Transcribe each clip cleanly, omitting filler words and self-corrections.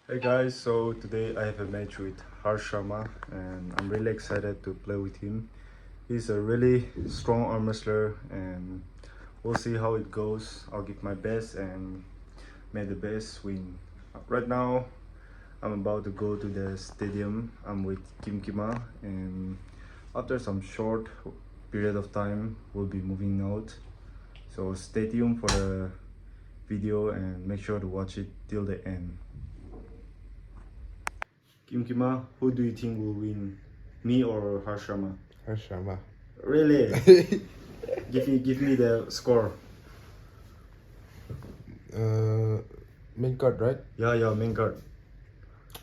Hey guys, so today I have a match with Harsh Sharma and I'm really excited to play with him. He's a really strong arm wrestler and we'll see how it goes. I'll give my best and may the best win. Right now, I'm about to go to the stadium. I'm with Kim Kima and after some short period of time, we'll be moving out. So stay tuned for the video and make sure to watch it till the end. Kim Kima, who do you think will win, me or Harsh Sharma? Harsh Sharma. Really? give me the score. Main card, right? Yeah, main card.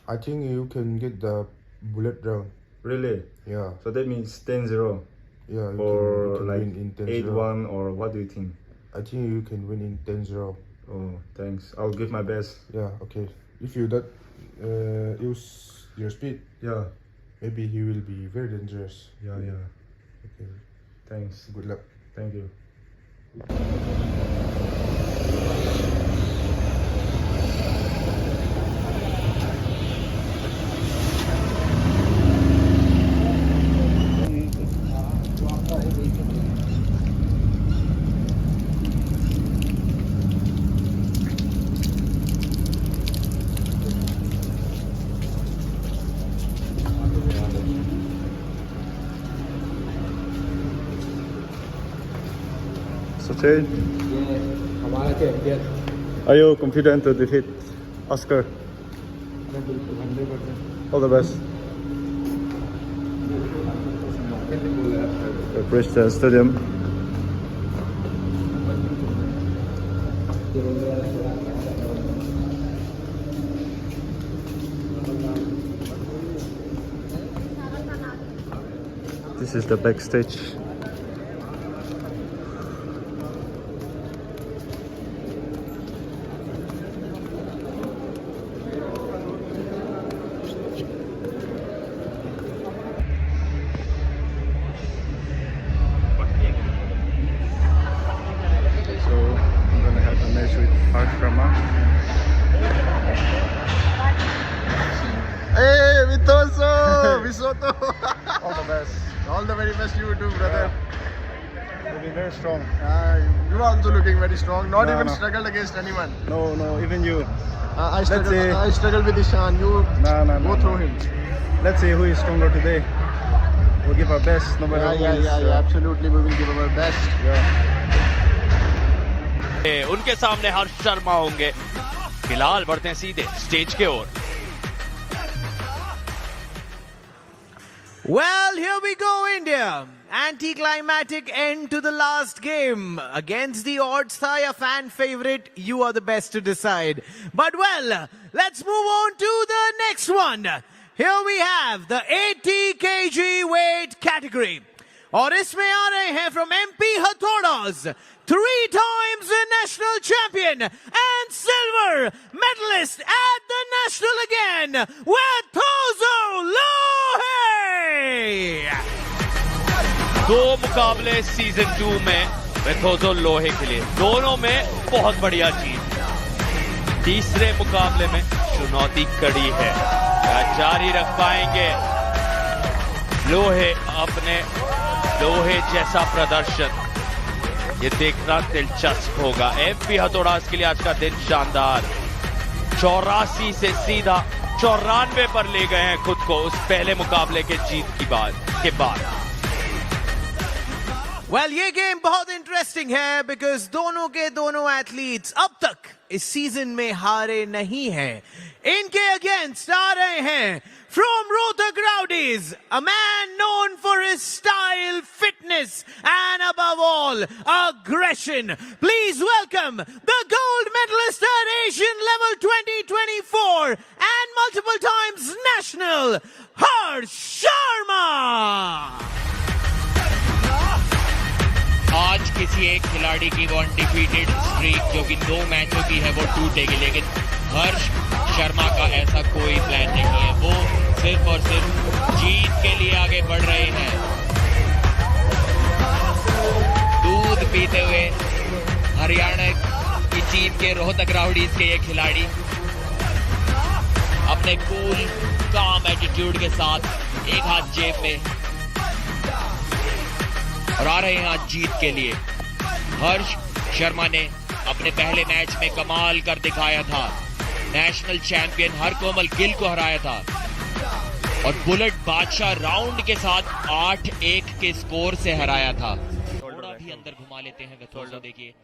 I think you can get the bullet round. Really? Yeah. So that means 10-0 Yeah. You or can like win in 10-0. 8-1 or what do you think? I think you can win in 10-0. Oh, thanks. I'll give my best. Yeah. Okay. If you don't use your speed, Yeah. maybe he will be very dangerous. Yeah. Okay. Thanks. Good luck. Thank you. Sachin, हमारा champion are you confident to defeat Oscar? 100% All the best. Approach the stadium. This is the backstage. So I'm gonna have a match with Harsh Sharma. Hey, Vitoso! Visoto! All the best. All the very best you do, brother. You'll be very strong. You are also looking very strong. Not No, even no. struggled against anyone. No, even you. I see. struggled with Ishan. You No, go through him. Let's see who is stronger today. We'll give our best no matter who is. Absolutely, we will give our best. उनके सामने हर्ष शर्मा होंगे। फिलहाल बढ़ते हैं सीधे stage के ओर। Well, here we go, India. Anticlimactic end to the last game. Against the odds, a fan favorite. You are the best to decide. But well, let's move on to the next one. Here we have the 80 kg weight category. और इसमें आ रहे हैं from MP Hathodas, 3 times national champion and silver medalist at the national again, Wethozo Lohe. 2 मुकाबले season 2 में वेथोजो लोहे के लिए, दोनों में बहुत बढ़िया जीत। तीसरे मुकाबले में चुनौती कड़ी है, क्या जारी रख पाएंगे लोहे अपने लोहे जैसा प्रदर्शन? ये देखना दिलचस्प होगा। MP हथौड़ास के लिए आज का दिन शानदार। 84 से सीधा 94 पर ले गए हैं खुद को उस पहले मुकाबले के जीत के बाद। Well, ये गेम बहुत इंटरेस्टिंग है because दोनों के दोनों एथलीट्स अब तक इस सीजन में हारे नहीं हैं। इनके अगेंस्ट आ रहे हैं from Rohtak Rowdies, a man known for his style, fitness, and above all, aggression. Please welcome the gold medalist at Asian Level 2024 and multiple times national, Harsh Sharma. आज किसी एक खिलाड़ी की वो अनडिफीटेड स्ट्रीक जो कि 2 मैचों की है वो टूटेगी, लेकिन हर्ष शर्मा का ऐसा कोई प्लान नहीं है। वो सिर्फ और सिर्फ जीत के लिए आगे बढ़ रहे हैं। दूध पीते हुए हरियाणा की टीम के रोहतक राउडीज के ये खिलाड़ी अपने कूल काम एटीट्यूड के साथ, एक हाथ जेब में, और आ रहे हैं आज जीत के लिए। हर्ष शर्मा ने अपने पहले मैच में कमाल कर दिखाया था, नेशनल चैंपियन हरकोमल गिल को हराया था और बुलेट बादशाह राउंड के साथ 8-1 के स्कोर से हराया था। थोड़ा भी अंदर घुमा लेते हैं वेथोजो, देखिए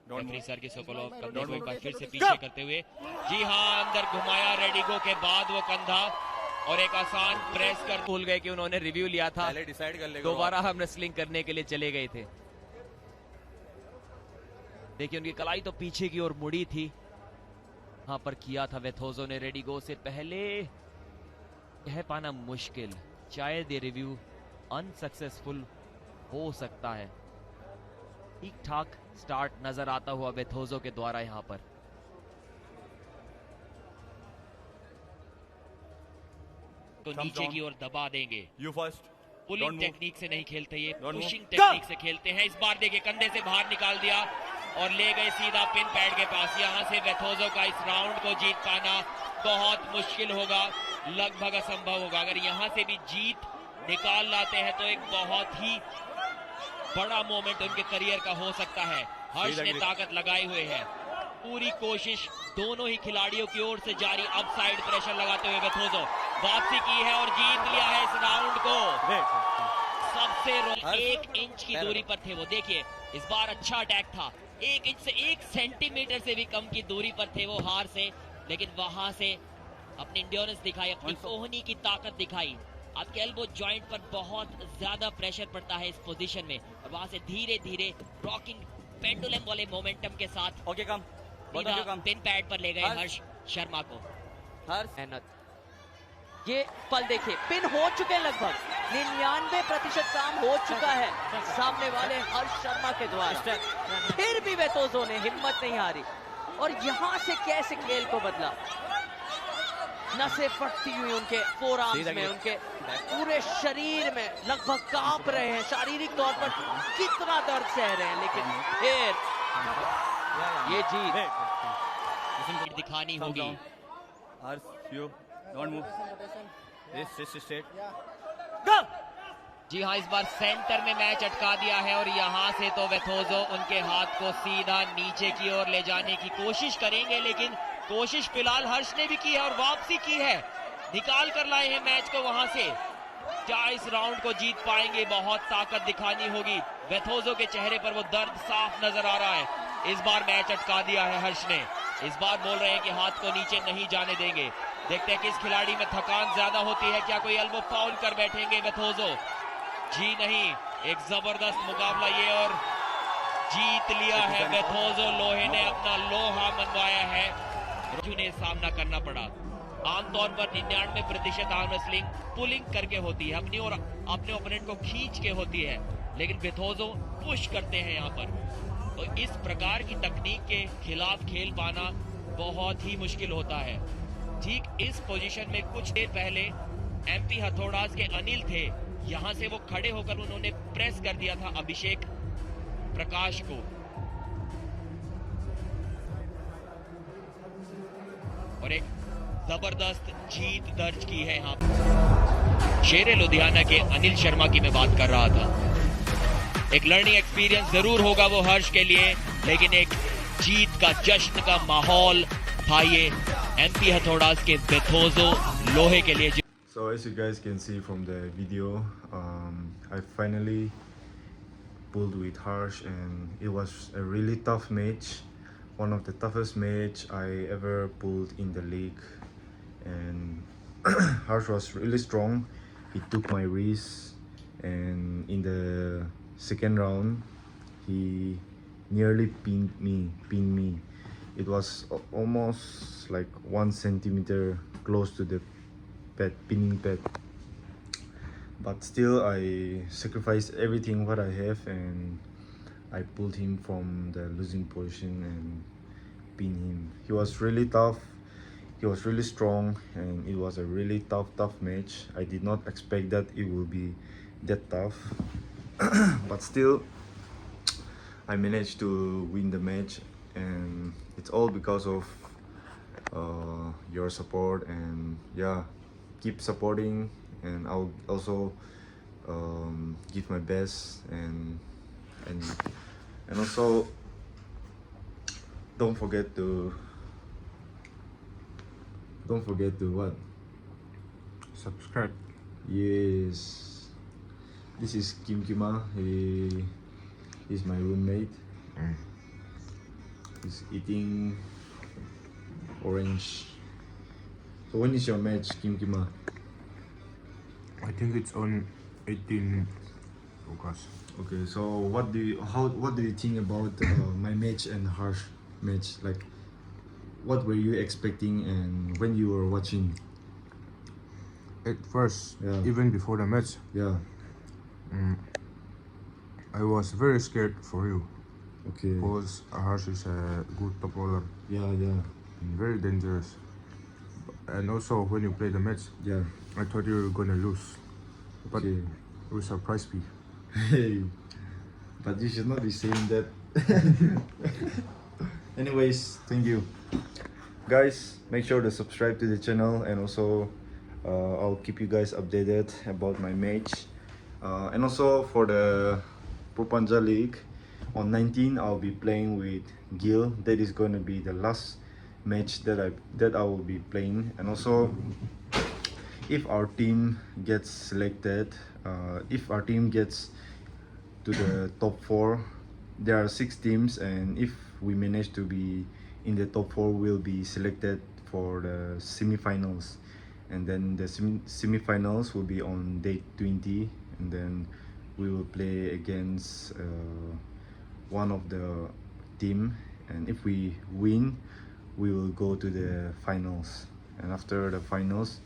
रेफरी सर की सोकोलोव कंधे को एक बार फिर से पीछे करते हुए, जी हाँ, अंदर घुमाया रेडिगो के बाद वो कंधा और एक आसान प्रेस कर भूल गए कि उन्होंने रिव्यू लिया था, डिसाइड कर ले, दोबारा हम रेसलिंग करने के लिए चले गए थे। देखिए उनकी कलाई तो पीछे की ओर मुड़ी थी, यहां पर किया था वेथोजो ने रेडिगो से पहले। कह पाना मुश्किल, शायद ये रिव्यू अनसक्सेसफुल हो सकता है। ठीक ठाक स्टार्ट नजर आता हुआ वेथोजो के द्वारा यहां पर। तो नीचे की ओर दबा देंगे। पुलिंग टेक्निक से नहीं खेलते ये, पुशिंग टेक्निक से खेलते हैं। इस बार देखिए कंधे से बाहर निकाल दिया और ले गए सीधा पिन पैड के पास। यहां से वेथोजो का इस राउंड को जीत पाना बहुत मुश्किल होगा, लगभग असंभव होगा। अगर यहां से भी जीत निकाल लाते हैं तो एक बहुत ही बड़ा मोमेंट उनके करियर का हो सकता है। हर्ष ने ताकत लगाए हुए है, पूरी कोशिश दोनों ही खिलाड़ियों की ओर से जारी। अब साइड प्रेशर लगाते हुए वेथोजो वापसी की है और जीत लिया है इस राउंड को। सबसे 1 इंच की दूरी पर थे वो, देखिए इस बार अच्छा अटैक था। 1 इंच से 1 सेंटीमीटर से भी कम की दूरी पर थे वो हार से, लेकिन वहां से अपनी इंड्योरेंस दिखाई, अपनी कोहनी की ताकत दिखाई। आपके एल्बो जॉइंट पर बहुत ज्यादा प्रेशर पड़ता है इस पोजीशन में, और वहां से धीरे धीरे रॉकिंग पेंडुलम वाले मोमेंटम के साथ पिन पैड पर ले गए हर्ष शर्मा को। ये पल देखिए, पिन हो चुके लगभग 99% काम हो चुका है सामने वाले हर्ष शर्मा के द्वारा। फिर भी वेथोजो ने हिम्मत नहीं हारी और यहां से कैसे खेल को बदला। नसें फटती हुई उनके फोरआर्म्स में, उनके पूरे शरीर में लगभग कांप रहे हैं, शारीरिक तौर पर कितना दर्द सह रहे हैं, लेकिन फिर ये जीत दिखानी होगी। जी हाँ, इस बार सेंटर में मैच अटका दिया है और यहाँ से तो वेथोजो उनके हाथ को सीधा नीचे की ओर ले जाने की कोशिश करेंगे, लेकिन कोशिश फिलहाल हर्ष ने भी की है और वापसी की है, निकाल कर लाए हैं मैच को वहां से। क्या इस राउंड को जीत पाएंगे? बहुत ताकत दिखानी होगी। वेथोजो के चेहरे पर वो दर्द साफ नजर आ रहा है। इस बार मैच अटका दिया है हर्ष ने, इस बार बोल रहे हैं कि हाथ को नीचे नहीं जाने देंगे। देखते हैं किस खिलाड़ी में थकान ज्यादा होती है, क्या कोई एल्बो फाउल कर बैठेंगे वेथोजो? जी नहीं, एक जबरदस्त मुकाबला ये और जीत लिया है वेथोजो। लोहे ने अपना लोहा मनवाया है, जिन्हें सामना करना पड़ा। आमतौर पर 99% आर्म रेसलिंग पुलिंग करके होती है, अपनी और अपने ओपोनेंट को खींच के होती है, लेकिन वेथोजो पुश करते हैं यहाँ पर। तो इस प्रकार की तकनीक के खिलाफ खेल पाना बहुत ही मुश्किल होता है। ठीक इस पोजीशन में कुछ देर पहले एमपी हथौड़ास के अनिल थे, यहां से वो खड़े होकर उन्होंने प्रेस कर दिया था अभिषेक प्रकाश को। और एक जबरदस्त जीत दर्ज की है यहाँ पर। शेरे लुधियाना के अनिल शर्मा की मैं बात कर रहा था। एक लर्निंग एक्सपीरियंस जरूर होगा वो हर्ष के लिए, लेकिन एक जीत का जश्न का माहौल था ये एमपी हथौड़ास के वेथोजो लोहे के लिए। So as you guys can see from the video, I finally pulled with Harsh, and it was a really tough match, one of the toughest match I ever pulled in the league. And Harsh was really strong. He took my wrist, and in the second round, he nearly pinned me. It was almost like 1 centimeter close to the pinning pad, but still I sacrificed everything what I have, and I pulled him from the losing position and pinned him. He was really tough, he was really strong, and it was a really tough match. I did not expect that it would be that tough, but still I managed to win the match, and it's all because of your support, and yeah, keep supporting, and I'll also give my best, and also don't forget to what? Subscribe. Yes, this is Kim Kima. He's my roommate. He's eating orange. So when is your match, Kim Kima? I think it's on 18 August. Okay, so what do you think about my match and Harsh match? Like, what were you expecting, and when you were watching? At first, Yeah. even before the match, Yeah. I was very scared for you Okay. because Harsh is a good top roller Yeah. and very dangerous. And also, when you play the match, Yeah. I thought you were gonna lose, but Okay. you surprised me. Hey, but you should not be saying that. Anyways, thank you, guys. Make sure to subscribe to the channel, and also I'll keep you guys updated about my match, and also for the Propanja League on 19 I'll be playing with Gil. That is going to be the last match that I will be playing. And also, if our team gets selected, if our team gets to the top 4, there are 6 teams, and if we manage to be in the top 4, we'll be selected for the semifinals, and then the semifinals will be on date 20, and then we will play against one of the team, and if we win, we will go to the finals, and after the finals,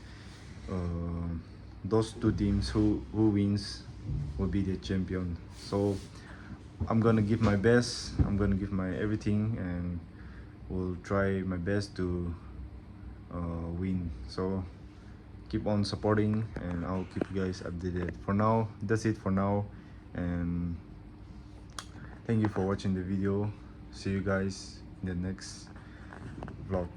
those 2 teams who wins will be the champion. So I'm gonna give my best, I'm gonna give my everything, and will try my best to win. So keep on supporting, and I'll keep you guys updated. For now, that's it for now, and thank you for watching the video. See you guys in the next vlog.